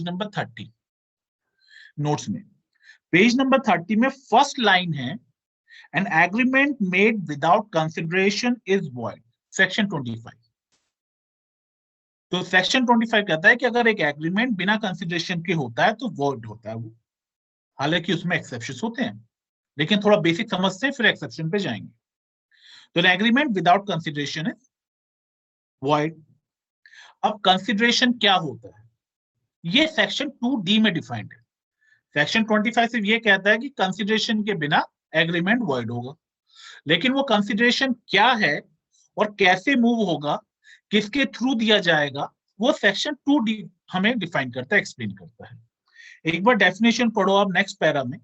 Number 30 notes में। Page number 30 में first line है, an agreement made without consideration is void, section 25। तो section 25 कहता है कि अगर एक एग्रीमेंट बिना कंसिडरेशन के होता है तो वॉइड होता है वो। हालांकि उसमें एक्सेप्शन होते हैं, लेकिन थोड़ा बेसिक समझते हैं फिर एक्सेप्शन पे जाएंगे। तो an agreement without consideration is void. अब कंसिडरेशन क्या होता है, ये सेक्शन 2D में डिफाइंड है। सेक्शन 25 से ये कहता है कि कंसिडरेशन के बिना एग्रीमेंट वॉइड होगा, लेकिन वो कंसिडरेशन क्या है और कैसे मूव होगा, किसके थ्रू दिया जाएगा, वो सेक्शन 2D हमें डिफाइन करता है, एक्सप्लेन करता है। एक बार डेफिनेशन पढ़ो आप नेक्स्ट पैरा में,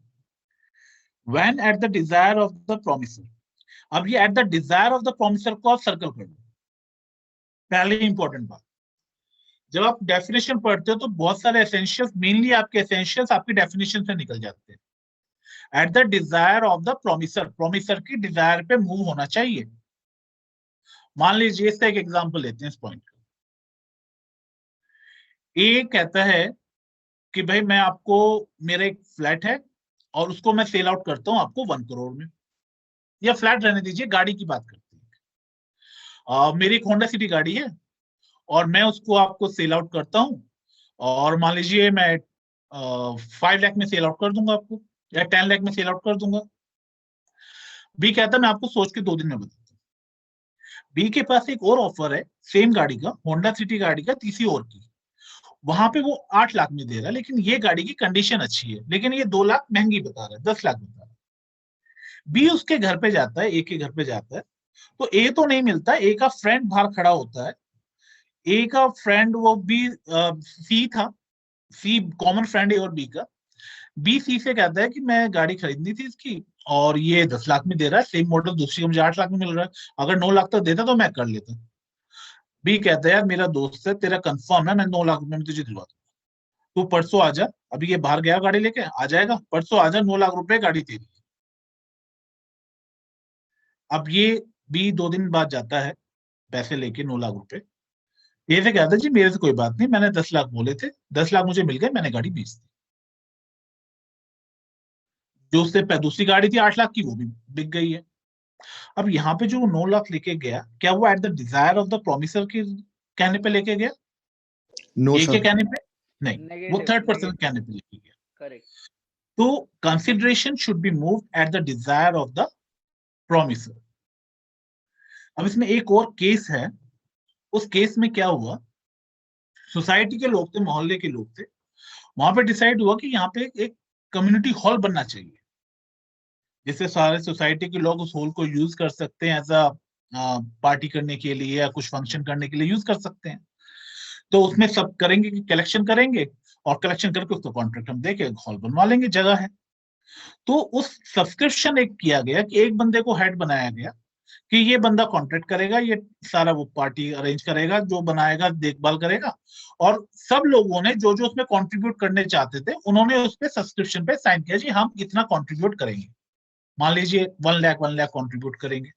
when at the desire of the promisor. अब ये eight the desire of the promisor को आप सर्कल कर लो। पहले इंपॉर्टेंट बात, जब आप डेफिनेशन पढ़ते हो तो बहुत सारे एसेंशियल्स, मेनली आपके एसेंशियल्स आपकी डेफिनेशन से निकल जाते हैं। Eight the desire of the promisor, promisor की डिजायर पे मूव होना चाहिए। मान लीजिए इसका एक एग्जांपल लेते हैं इस पॉइंट का। ए कहता है कि भाई मैं आपको, मेरा एक फ्लैट है और उसको मैं सेल आउट करता हूं आपको 1 करोड़ में, या फ्लैट रहने दीजिए, गाड़ी की बात करते हैं। मेरी एक होंडा सिटी गाड़ी है और मैं उसको आपको सेल आउट करता हूं, और मान लीजिए मैं 5 लाख में सेल आउट कर दूंगा आपको, या 10 लाख में सेल आउट कर दूंगा। बी कहता है मैं आपको सोच के 2 दिन में बताता हूँ। बी के पास एक और ऑफर है सेम गाड़ी का, होंडा सिटी गाड़ी का, तीसरी और की। वहां पे वो 8 लाख में दे रहा है, लेकिन ये गाड़ी की कंडीशन अच्छी है, लेकिन ये 2 लाख महंगी बता रहा है, 10 लाख बता रहा है। बी उसके घर पे जाता है, ए के घर पे जाता है, तो ए तो नहीं मिलता, ए का फ्रेंड बाहर खड़ा होता है। ए का फ्रेंड वो बी, सी था, सी कॉमन फ्रेंड ए और बी का। बी सी से कहता है कि मैं गाड़ी खरीदनी थी इसकी, और ये 10 लाख में दे रहा है, सेम मॉडल दूसरी को मुझे 8 लाख में मिल रहा है, अगर 9 लाख तक देता तो मैं कर लेता। बी कहता है यार मेरा दोस्त है, तेरा कंफर्म है, मैं 9 लाख रुपए में तुझे दिलवा दूंगा, तू परसों आ जा। अभी ये बाहर गया गाड़ी लेके, आ जाएगा परसों, आ जा, 9 लाख रुपए गाड़ी तेरी। अब ये बी 2 दिन बाद जाता है पैसे लेके 9 लाख रुपए। ये से कहता है जी मेरे से कोई बात नहीं, मैंने 10 लाख बोले थे, 10 लाख मुझे मिल गए, मैंने गाड़ी बेच दी। जो उससे दूसरी गाड़ी थी 8 लाख की, वो भी बिक गई है। अब यहाँ पे जो 9 लाख लेके गया, क्या वो eight the desire of the promisor के कहने पे लेके गया? नो ए के सर, कहने पे नहीं, वो नेगेटिव, थर्ड पर्सन नेगेटिव, के कहने पे लेके गया। करेक्ट। तो consideration should be moved eight the desire of the promisor. अब इसमें एक और केस है, उस केस में क्या हुआ, सोसाइटी के लोग थे, मोहल्ले के लोग थे, वहां पे डिसाइड हुआ कि यहाँ पे एक कम्युनिटी हॉल बनना चाहिए, जिससे सारे सोसाइटी के लोग उस हॉल को यूज कर सकते हैं, एज अ पार्टी करने के लिए या कुछ फंक्शन करने के लिए यूज कर सकते हैं। तो उसमें सब करेंगे कि कलेक्शन करेंगे, और कलेक्शन करके उसको कॉन्ट्रैक्ट हम देके हॉल बनवा लेंगे, जगह है। तो उस सब्सक्रिप्शन एक किया गया कि एक बंदे को हेड बनाया गया कि ये बंदा कॉन्ट्रैक्ट करेगा, ये सारा वो पार्टी अरेंज करेगा, जो बनाएगा देखभाल करेगा। और सब लोगों ने जो जो उसमें कंट्रीब्यूट करने चाहते थे, उन्होंने उस पर सब्सक्रिप्शन पे साइन किया जी हम इतना कंट्रीब्यूट करेंगे। मान लीजिए 1 लाख कंट्रीब्यूट करेंगे,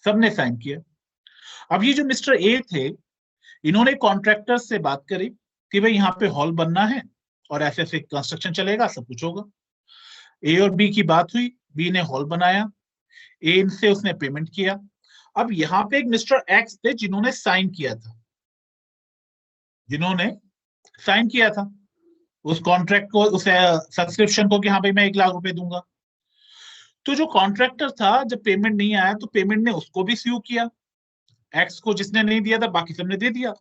सबने साइन किया। अब ये जो मिस्टर ए थे, इन्होंने कॉन्ट्रैक्टर से बात करी कि भाई यहाँ पे हॉल बनना है और ऐसे ऐसे कंस्ट्रक्शन चलेगा, सब कुछ होगा। ए और बी की बात हुई, बी ने हॉल बनाया, ए से उसने पेमेंट किया। अब यहाँ पे एक मिस्टर एक्स थे जिन्होंने साइन किया था, जिन्होंने साइन किया था उस कॉन्ट्रैक्ट को, उस सब्सक्रिप्शन को, कि हाँ भाई मैं 1 लाख रुपए दूंगा। तो जो कॉन्ट्रैक्टर था, जब पेमेंट नहीं आया तो पेमेंट ने उसको भी स्यू किया, एक्स को, जिसने नहीं दिया था, बाकी सबने दे दिया।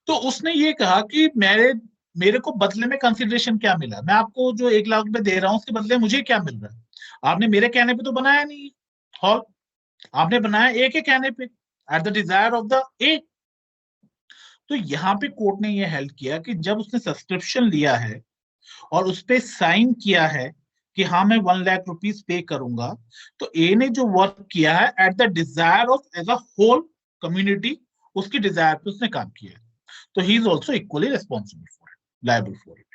तो उसने ये कहा कि मेरे को बदले में कंसिडरेशन क्या मिला, मैं आपको जो 1 लाख रुपए दे रहा हूं उसके बदले मुझे क्या मिल रहा है? आपने मेरे कहने पे तो बनाया नहीं हॉल, आपने बनाया ए के कहने पे, eight the desire of the ए। तो यहाँ पे कोर्ट ने ये हेल्प किया कि जब उसने सब्सक्रिप्शन लिया है और उस पे साइन किया है कि हाँ मैं 1 लाख रुपीज पे करूंगा, तो ए ने जो वर्क किया है at the desire of as a whole community, उसकी डिजायर पे उसने काम किया है, तो he is also equally responsible for it, liable for it.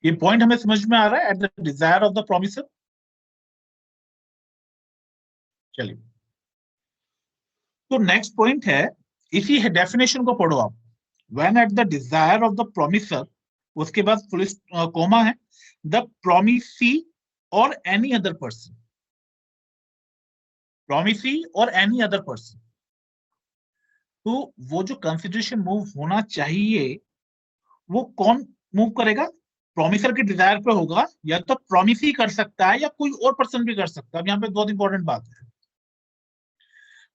ये पॉइंट हमें समझ में आ रहा है, at the desire of the promisor. चलिए, तो नेक्स्ट पॉइंट है, इसी डेफिनेशन को पढ़ो आप, when at the desire of the promisor, उसके बाद फुल कोमा है, the promisee or any other person, promisee or any other person. तो वो जो कंसिडरेशन मूव होना चाहिए वो कौन मूव करेगा? प्रोमिसर के डिजायर पे होगा, या तो प्रोमिस ही कर सकता है या कोई और पर्सन भी कर सकता है। अब यहाँ पे बहुत इंपॉर्टेंट बात है,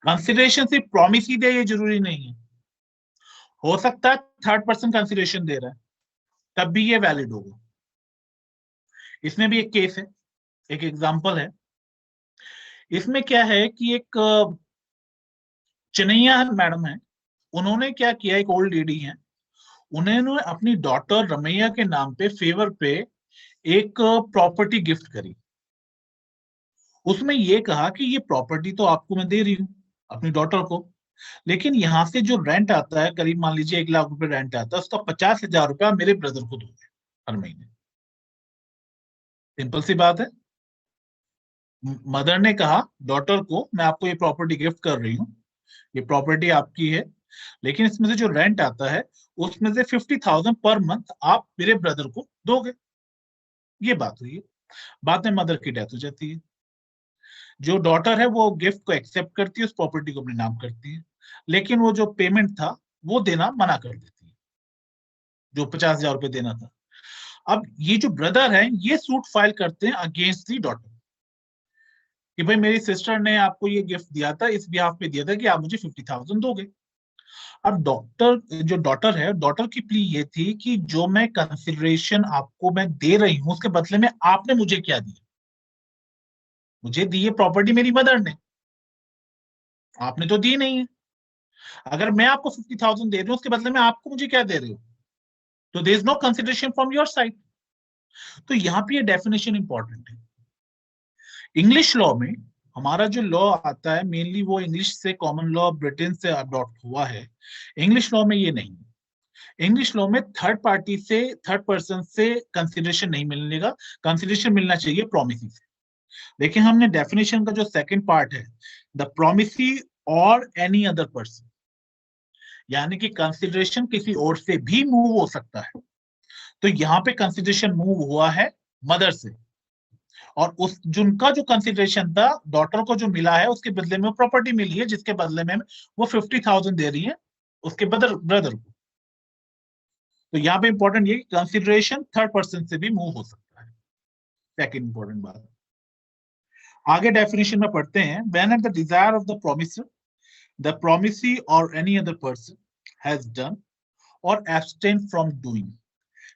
कंसिडरेशन सिर्फ प्रोमिस ही दे ये जरूरी नहीं है, हो सकता है थर्ड पर्सन कंसिडरेशन दे रहा है, तब भी ये वैलिड होगा। इसमें भी एक केस है, एक एग्जांपल है। इसमें क्या है कि एक चनैया मैडम है, उन्होंने क्या किया, एक ओल्ड लेडी है, उन्होंने अपनी डॉटर रमैया के नाम पे फेवर पे एक प्रॉपर्टी गिफ्ट करी। उसमें ये कहा कि ये प्रॉपर्टी तो आपको मैं दे रही हूँ अपनी डॉटर को, लेकिन यहाँ से जो रेंट आता है, करीब मान लीजिए 1 लाख रुपए रेंट आता है, उसका 50,000 रुपया मेरे ब्रदर को दोगे हर महीने। सिंपल सी बात है। मदर ने कहा डॉटर को, मैं आपको ये प्रॉपर्टी गिफ्ट कर रही हूँ, ये प्रॉपर्टी आपकी है, लेकिन इसमें से जो रेंट आता है उसमें से 50,000 पर मंथ आप मेरे ब्रदर को दोगे। ये बात हुई है। बाद में मदर की डेथ हो जाती है, जो डॉटर है वो गिफ्ट को एक्सेप्ट करती है, उस प्रॉपर्टी को अपने नाम करती है, लेकिन वो जो पेमेंट था वो देना मना कर देती है, जो 50,000 रुपए देना था। अब ये जो ब्रदर है ये सूट फाइल करते हैं अगेंस्ट दी डॉटर, कि भाई मेरी सिस्टर ने आपको ये गिफ्ट दिया था, इस बिहाफ पे दिया था कि आप मुझे 50,000 दोगे। अब डॉक्टर जो डॉटर है, डॉटर की प्ली ये थी कि जो मैं कंसिडरेशन आपको मैं दे रही हूं उसके बदले में आपने मुझे क्या दिया? मुझे दी है प्रॉपर्टी मेरी मदर ने, आपने तो दी नहीं है। अगर मैं आपको 50,000 दे रही हूँ उसके बदले में आपको मुझे क्या दे रहे हो? तो there is no consideration from your side. तो यहाँ पे ये डेफिनेशन इंपॉर्टेंट है। इंग्लिश लॉ में हमारा जो लॉ आता है मेनली वो इंग्लिश से, कॉमन लॉ ब्रिटेन से अडॉप्ट हुआ है। इंग्लिश लॉ में ये नहीं है। इंग्लिश लॉ में थर्ड पार्टी से, थर्ड पर्सन से कंसिडरेशन नहीं मिलेगा, कंसिडरेशन मिलना चाहिए प्रोमिसी से। लेकिन हमने डेफिनेशन का जो सेकंड पार्ट है, the promisee or any other person, यानी कि कंसिडरेशन किसी और से भी मूव हो सकता है। तो यहाँ पे कंसिडरेशन मूव हुआ है मदर से, और उस जिनका जो कंसिडरेशन था डॉटर को जो मिला है उसके बदले में प्रॉपर्टी मिली है, जिसके बदले में वो 50,000 दे रही है उसके ब्रदर को। तो यहाँ पे इंपॉर्टेंट ये कंसिडरेशन थर्ड पर्सन से भी मूव हो सकता है। सेकंड इंपॉर्टेंट बात। आगे डेफिनेशन में पढ़ते हैं, when at the desire of the promisor, the promisee or any other person has done or abstain from doing.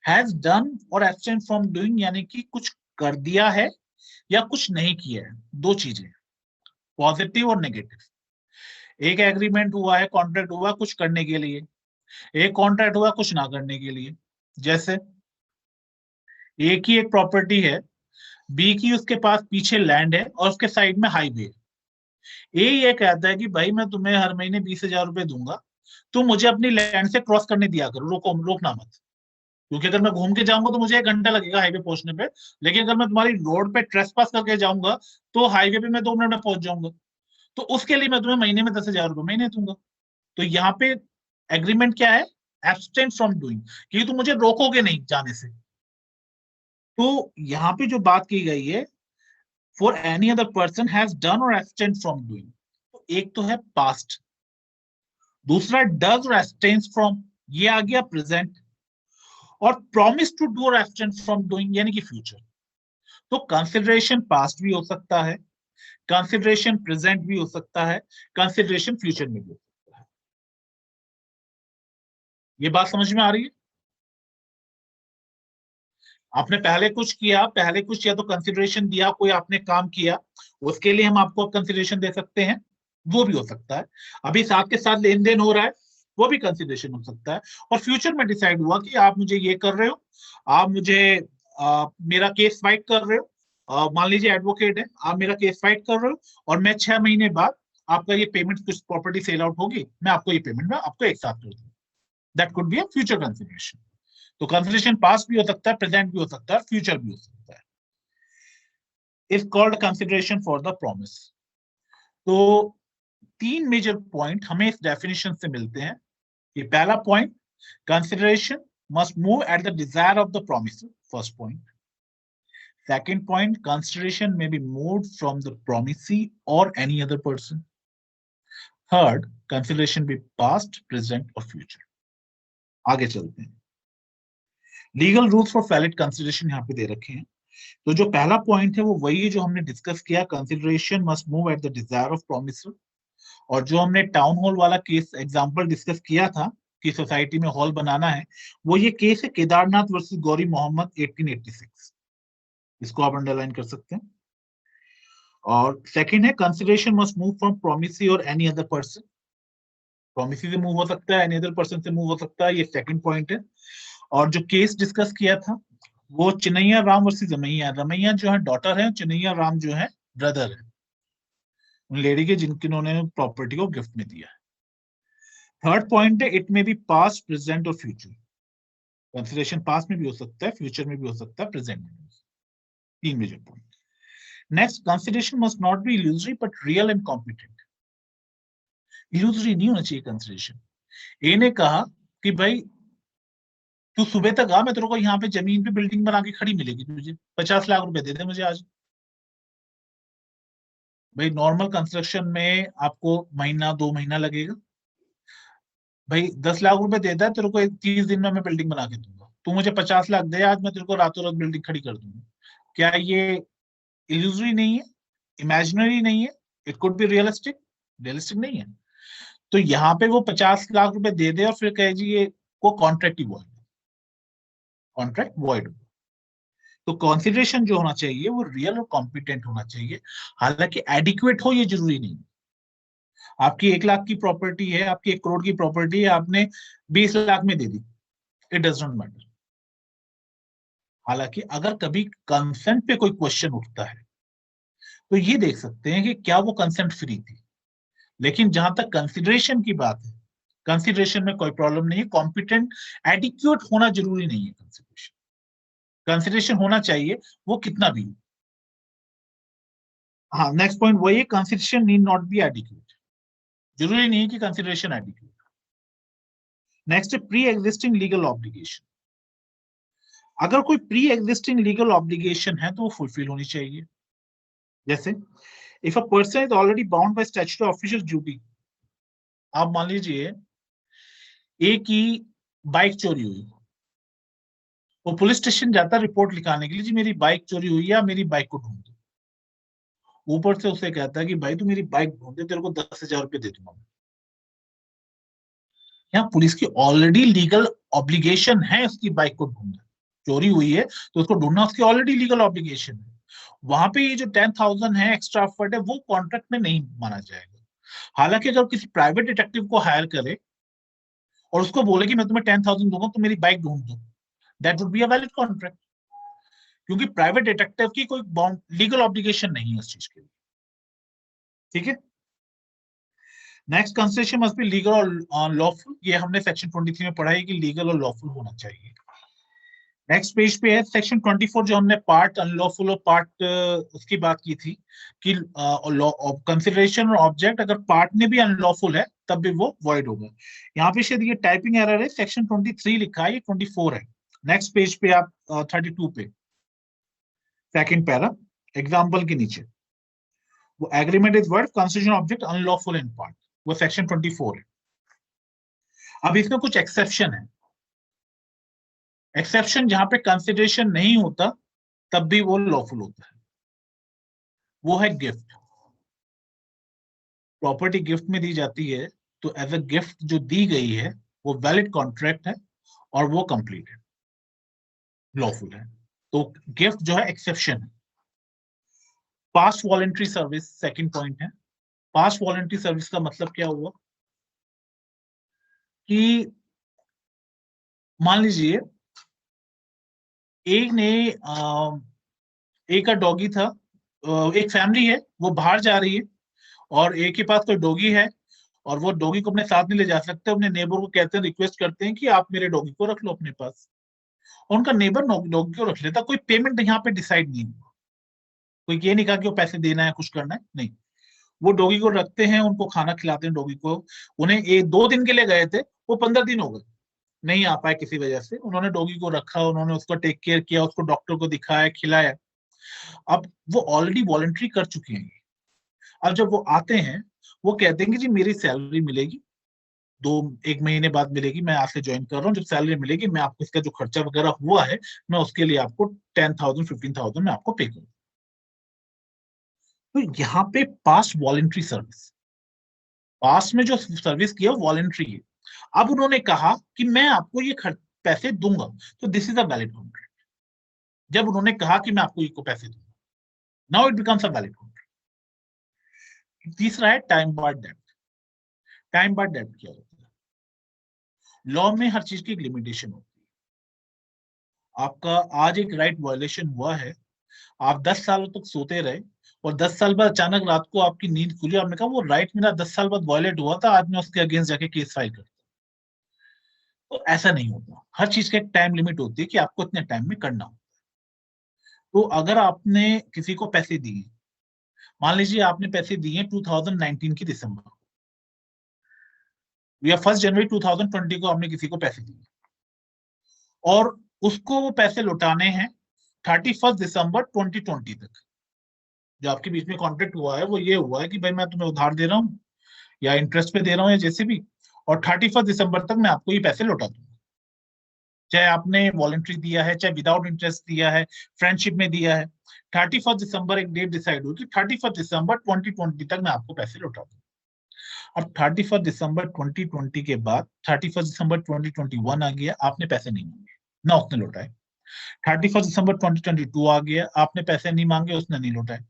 Has done or abstain from doing यानी कि कुछ कर दिया है या कुछ नहीं किया है, दो चीजें, पॉजिटिव और नेगेटिव। एक एग्रीमेंट हुआ है, कॉन्ट्रैक्ट हुआ कुछ करने के लिए, एक कॉन्ट्रैक्ट हुआ कुछ ना करने के लिए। जैसे ए की एक प्रॉपर्टी है, बी की उसके पास पीछे लैंड है और उसके साइड में हाईवे है। ए ये कहता है कि भाई मैं तुम्हें हर महीने 20,000 रुपए दूंगा, तुम मुझे अपनी लैंड से क्रॉस करने दिया करो, रोकना मत, क्योंकि अगर मैं घूम के जाऊंगा तो मुझे 1 घंटा लगेगा हाईवे पहुंचने पे, लेकिन अगर मैं तुम्हारी रोड पे ट्रेसपास करके जाऊंगा तो हाईवे पे मैं 2 मिनट में पहुंच जाऊंगा। तो उसके लिए मैं तुम्हें महीने में 10,000 रुपए महीने दूंगा। तो यहाँ पे एग्रीमेंट क्या है? एब्सटेन फ्रॉम डूइंग, कि तुम मुझे रोकोगे नहीं जाने से। तो यहाँ पे जो बात की गई है, for any other person has done or abstain from doing, तो एक तो है पास्ट, दूसरा डज और एब्सटेन्स फ्रॉम, ये आ गया प्रेजेंट, और प्रॉमिस टू डू और एब्सटेन फ्रॉम डूइंग यानी कि फ्यूचर। तो कंसिडरेशन पास्ट भी हो सकता है, कंसिडरेशन प्रेजेंट भी हो सकता है, कंसिडरेशन फ्यूचर में भी हो सकता है। ये बात समझ में आ रही है? आपने पहले कुछ किया तो कंसिडरेशन दिया, कोई आपने काम किया उसके लिए हम आपको कंसिडरेशन दे सकते हैं, वो भी हो सकता है। अभी साथ के साथ लेन देन हो रहा है, वो भी कंसिडरेशन हो सकता है। और फ्यूचर में डिसाइड हुआ कि आप मुझे ये कर रहे हो, आप मुझे मेरा केस फाइट कर रहे हो, मान लीजिए एडवोकेट है, आप मेरा केस फाइट कर रहे हो और मैं 6 महीने बाद आपका ये पेमेंट, कुछ प्रॉपर्टी सेल आउट होगी, मैं आपको ये पेमेंट में आपको एक साथ कर दूँ। That could be a future consideration. तो कंसिडरेशन पास्ट भी हो सकता है, प्रेजेंट भी हो सकता है, फ्यूचर भी हो सकता है। Is called consideration for the promise. तो 3 मेजर पॉइंट हमें इस डेफिनेशन से मिलते हैं। ये पहला point, Consideration must move at the desire of the promisor. First point. Second point, consideration may be moved from the promisee or any other person. Third, consideration be past, present or future. आगे चलते हैं. Legal rules for valid consideration यहाँ पे दे रखे हैं. तो जो पहला पॉइंट है वो वही है जो हमने डिस्कस किया, consideration must move at the desire of promisor. और जो हमने टाउन हॉल वाला केस एग्जांपल डिस्कस किया था कि सोसाइटी में हॉल बनाना है, वो ये केस है केदारनाथ वर्सेस गौरी मोहम्मद 1886. इसको आप अंडरलाइन कर सकते हैं. और सेकंड है consideration must move from promisee or any other person. Promisee से मूव हो सकता है, एनी अदर पर्सन से मूव हो सकता है, ये सेकंड पॉइंट है. और जो केस डिस्कस किया था वो चिन्नैया राम वर्सेस रमैया. रमैया जो है डॉटर है, चिन्नैया राम जो है ब्रदर है उन लेडी के जिन्होंने प्रॉपर्टी को गिफ्ट में दिया है. थर्ड पॉइंट है इट में बी पास्ट, प्रेजेंट और फ्यूचर. कंसिडरेशन पास्ट में भी हो सकता है, फ्यूचर में भी हो सकता है, प्रेजेंट में भी. तीन major point. Next, consideration must not be illusory but real and competent. Illusory नहीं होना चाहिए कंसिडरेशन. ए ने कहा कि भाई तू सुबह तक आ, मैं तेरे को यहाँ पे जमीन पे बिल्डिंग बना के खड़ी मिलेगी, तुझे 50 लाख रुपए दे दे मुझे आज. भाई नॉर्मल कंस्ट्रक्शन में आपको महीना 2 महीना लगेगा. भाई 10 लाख रुपए देता है तेरे को, 30 दिन में मैं बिल्डिंग बना के दूंगा. तू मुझे 50 लाख दे आज, मैं तेरे को रातों रात बिल्डिंग खड़ी कर दूंगा. क्या ये इल्यूजरी नहीं है, इमेजिनरी नहीं है? It could be realistic. Realistic नहीं है. तो यहाँ पे वो 50 लाख रुपए दे दे और फिर कहे जी ये को कॉन्ट्रैक्ट ही वॉइड, कॉन्ट्रैक्ट वॉइड. तो कंसिडरेशन जो होना चाहिए वो रियल और कॉम्पिटेंट होना चाहिए. हालांकि एडिक्वेट हो ये जरूरी नहीं. आपकी 1 लाख की प्रॉपर्टी है, आपकी 1 करोड़ की प्रॉपर्टी है, आपने 20 लाख में दे दी, इट डज नॉट मैटर. हालांकि अगर कभी कंसेंट पे कोई क्वेश्चन उठता है तो ये देख सकते हैं कि क्या वो कंसेंट फ्री थी. लेकिन जहां तक कंसिडरेशन की बात है, कंसिडरेशन में कोई प्रॉब्लम नहीं है. कॉम्पिटेंट एडिक्वेट होना जरूरी नहीं है. कंसिडरेशन होना चाहिए वो कितना भी. हाँ, नेक्स्ट पॉइंट वही है, consideration need not be adequate. जरूरी नहीं है कि कंसिडरेशन एडिक्वेट. नेक्स्ट है प्री एग्जिस्टिंग लीगल ऑब्लिगेशन. अगर कोई प्री एग्जिस्टिंग लीगल ऑब्लिगेशन है तो वो फुलफिल होनी चाहिए. जैसे if a person is already bound by statutory official duty. आप मान लीजिए एक की बाइक चोरी हुई, वो पुलिस स्टेशन जाता रिपोर्ट लिखाने के लिए, जी मेरी बाइक चोरी हुई है, मेरी बाइक को ढूंढ दो. ऊपर से उसे कहता है कि भाई तू मेरी बाइक ढूंढ दे, तेरे को 10,000 रुपये दे दूंगा. यहाँ पुलिस की ऑलरेडी लीगल ऑब्लिगेशन है उसकी बाइक को ढूंढना. चोरी हुई है तो उसको ढूंढना उसकी ऑलरेडी लीगल ऑब्लिगेशन है. वहां पे ये जो 10,000 है एक्स्ट्रा एफर्ट है वो कॉन्ट्रैक्ट में नहीं माना जाएगा. हालांकि अगर किसी प्राइवेट डिटेक्टिव को हायर करे और उसको बोले कि मैं तुम्हें 10,000 दूंगा तो मेरी बाइक ढूंढ दो, that would be a valid contract. क्योंकि प्राइवेट डिटेक्टिव की कोई लीगल ऑब्लिगेशन नहीं है उस चीज के लिए. ठीक है. Next, consideration must be legal और लॉफुल. ये हमने सेक्शन 23 में पढ़ा है कि लीगल और लॉफुल होना चाहिए. नेक्स्ट पेज पे है सेक्शन 24 जो हमने पार्ट अनलॉफुल और पार्ट उसकी बात की थी कि कंसिडरेशन और ऑब्जेक्ट अगर पार्ट में भी अनलॉफुल है तब भी वो वॉइड होगा. यहाँ पे शायद ये टाइपिंग एरर है, सेक्शन 23 लिखा है, ये 24 है. नेक्स्ट पेज पे आप 32 पे सेकंड पैरा एग्जांपल के नीचे वो agreement is word consideration object unlawful in part, वो सेक्शन 24 है. अब इसमें कुछ एक्सेप्शन है. एक्सेप्शन जहां पे कंसिडरेशन नहीं होता तब भी वो लॉफुल होता है. वो है गिफ्ट. प्रॉपर्टी गिफ्ट में दी जाती है तो एज अ गिफ्ट जो दी गई है वो वैलिड कॉन्ट्रैक्ट है और वो कंप्लीट है, लॉफुल है. तो गिफ्ट जो है एक्सेप्शन है. Past voluntary service second point है. पास्ट वॉलंटरी सर्विस का मतलब क्या हुआ कि मान लीजिए एक ने एक का डॉगी था, एक फैमिली है वो बाहर जा रही है और एक के पास कोई डॉगी है और वो डॉगी को अपने साथ नहीं ले जा सकते. अपने नेबर को कहते हैं, रिक्वेस्ट करते हैं कि आप मेरे डॉगी को रख लो अपने पास. और उनका नेबर डॉगी को रख लेता. कोई पेमेंट यहाँ पे डिसाइड नहीं हुआ. कोई ये नहीं कहा कि वो पैसे देना है, कुछ करना है, नहीं. वो डॉगी को रखते हैं, उनको खाना खिलाते हैं डॉगी को. उन्हें 2 दिन के लिए गए थे, वो 15 दिन हो गए, नहीं आ पाए किसी वजह से, उन्होंने डॉगी को रखा, उन्होंने उसको टेक केयर किया, उसको डॉक्टर को दिखाया, खिलाया। अब वो ऑलरेडी वॉलंटरी कर चुके हैं। अब जब वो आते हैं, वो कहते हैं कि जी मेरी सैलरी मिलेगी, 1 महीने बाद मिलेगी, मैं आज से ज्वाइन कर रहा हूँ, जब सैलरी मिलेगी मैं आपको इसका जो खर्चा वगैरह हुआ है मैं उसके लिए आपको 10,000 15,000 मैं आपको पे करूँ। तो यहाँ पे पास वॉलंटरी सर्विस, पास में जो सर्विस किया वॉलंटरी है। अब उन्होंने कहा कि मैं आपको ये पैसे दूंगा, तो this is a valid contract. जब उन्होंने कहा कि मैं आपको ये पैसे दूंगा, now it becomes a valid contract. तीसरा है टाइम बार्ड डेब्ट। टाइम बार्ड डेब्ट क्या होता है? लॉ में हर चीज की एक लिमिटेशन होती है। आपका आज एक राइट वायलेशन हुआ है, आप 10 सालों तक सोते रहे, और 10 साल बाद अचानक रात को आपकी नींद खुली, आपने कहा वो राइट मेरा 10 साल बाद वायलेट हुआ था, आज मैं उसके अगेंस्ट जाके केस फाइल करता। तो ऐसा नहीं होता, हर चीज का एक टाइम लिमिट होती है कि आपको इतने टाइम में करना हो। तो अगर आपने किसी को पैसे दिए, मान लीजिए आपने पैसे दिए 2019 की दिसंबर या 1 जनवरी 2020 को आपने किसी को पैसे दिए, और उसको वो पैसे लौटाने हैं 31 दिसंबर 2020 तक। जो आपके बीच में कॉन्ट्रैक्ट हुआ है वो ये हुआ है कि भाई मैं तुम्हें उधार दे रहा हूँ या इंटरेस्ट पे दे रहा हूँ या जैसे भी, और 31 दिसंबर तक मैं आपको ये पैसे लौटा दूंगा। चाहे आपने वॉलंटरी दिया है, चाहे विदाउट इंटरेस्ट दिया है, फ्रेंडशिप में दिया है, 31 दिसंबर एक डेट डिसाइड हुई कि 31 दिसंबर 2020 तक मैं आपको पैसे लौटा दूंगा। अब 31 दिसंबर 2020 के बाद 31 दिसंबर 2021 आ गया, आपने पैसे नहीं मांगे, ना उसने लौटाए। 31 दिसंबर 2022 आ गया, आपने पैसे नहीं मांगे, उसने नहीं लौटाए।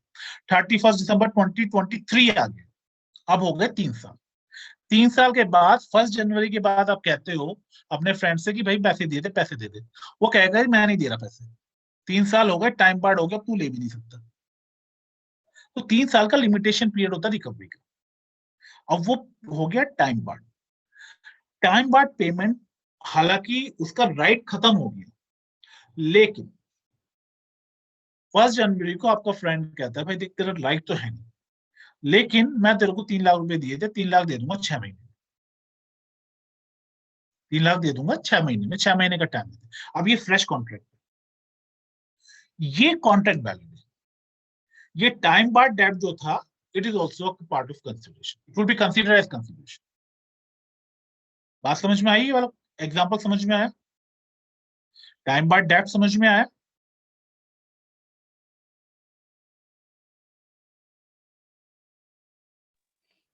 31 दिसंबर 2023 आ गया, अब हो गए 3 साल। 3 साल के बाद 1 जनवरी के बाद आप कहते हो अपने फ्रेंड से कि भाई पैसे दिए थे, पैसे दे दे। वो कहेगा मैं नहीं दे रहा पैसे, 3 साल हो गए, टाइम पार्ट हो गया, तू ले भी नहीं सकता। तो 3 साल का लिमिटेशन पीरियड होता है रिकवरी का। अब वो हो गया time part. Time part payment, हालांकि उसका राइट खत्म हो गया, लेकिन 1 जनवरी को आपका फ्रेंड कहता है भाई देख तेरा राइट तो है नहीं, लेकिन मैं तेरे को 3 लाख रुपए दिए थे, 3 लाख दे दूंगा 6 महीने, 3 लाख दे दूंगा 6 महीने में, 6 महीने का टाइम देते। अब ये फ्रेश कॉन्ट्रैक्ट, ये कॉन्ट्रैक्ट वैलिड है। ये टाइम बार डेट जो था, it is also part of consideration, it will be considered as consideration. बात समझ में आई? ये वाला एग्जांपल समझ में आया? टाइम बार डेट समझ में आया?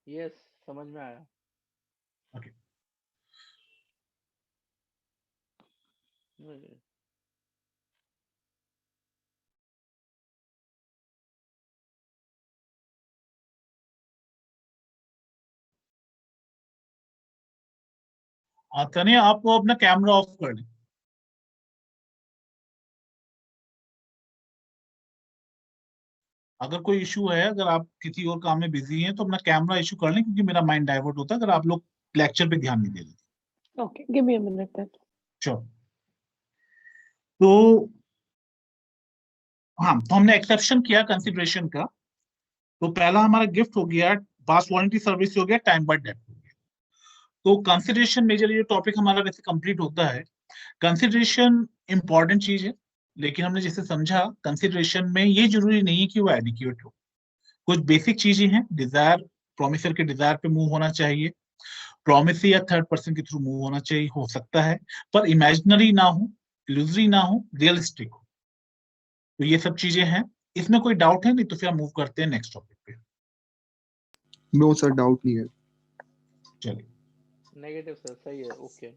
यस, समझ में आया। ओके। तनिया आप वो अपना कैमरा ऑफ कर लें। अगर कोई इशू है, अगर आप किसी और काम में बिजी हैं तो अपना कैमरा इशू कर लें, क्योंकि मेरा माइंड डाइवर्ट होता है अगर आप लोग लेक्चर पे ध्यान नहीं दे रहे। Okay, give me a minute then. Sure. तो हाँ, तो हमने एक्सेप्शन किया कंसिडरेशन का। तो पहला हमारा गिफ्ट हो गया, पास वारंटी सर्विस हो गया, टाइम बाय डेट हो गया। तो कंसिडरेशन मेजर ये टॉपिक हमारा वैसे कंप्लीट होता है। कंसिडरेशन इंपॉर्टेंट चीज है, लेकिन हमने जैसे समझा कंसिडरेशन में ये जरूरी नहीं है कि वो एडिक्वेट हो। कुछ बेसिक चीजें हैं, डिजायर, प्रोमिसर के डिजायर पे मूव होना चाहिए, प्रोमिस या थर्ड पर्सन के थ्रू मूव होना चाहिए, हो सकता है, पर इमेजिनरी ना हो, इल्यूजरी ना हो, रियलिस्टिक हो। तो ये सब चीजें हैं। इसमें कोई डाउट है? नहीं तो फिर हम मूव करते हैं नेक्स्ट टॉपिक पे। नो सर, डाउट नहीं है। चलिए। नेगेटिव सर, सही है, ओके।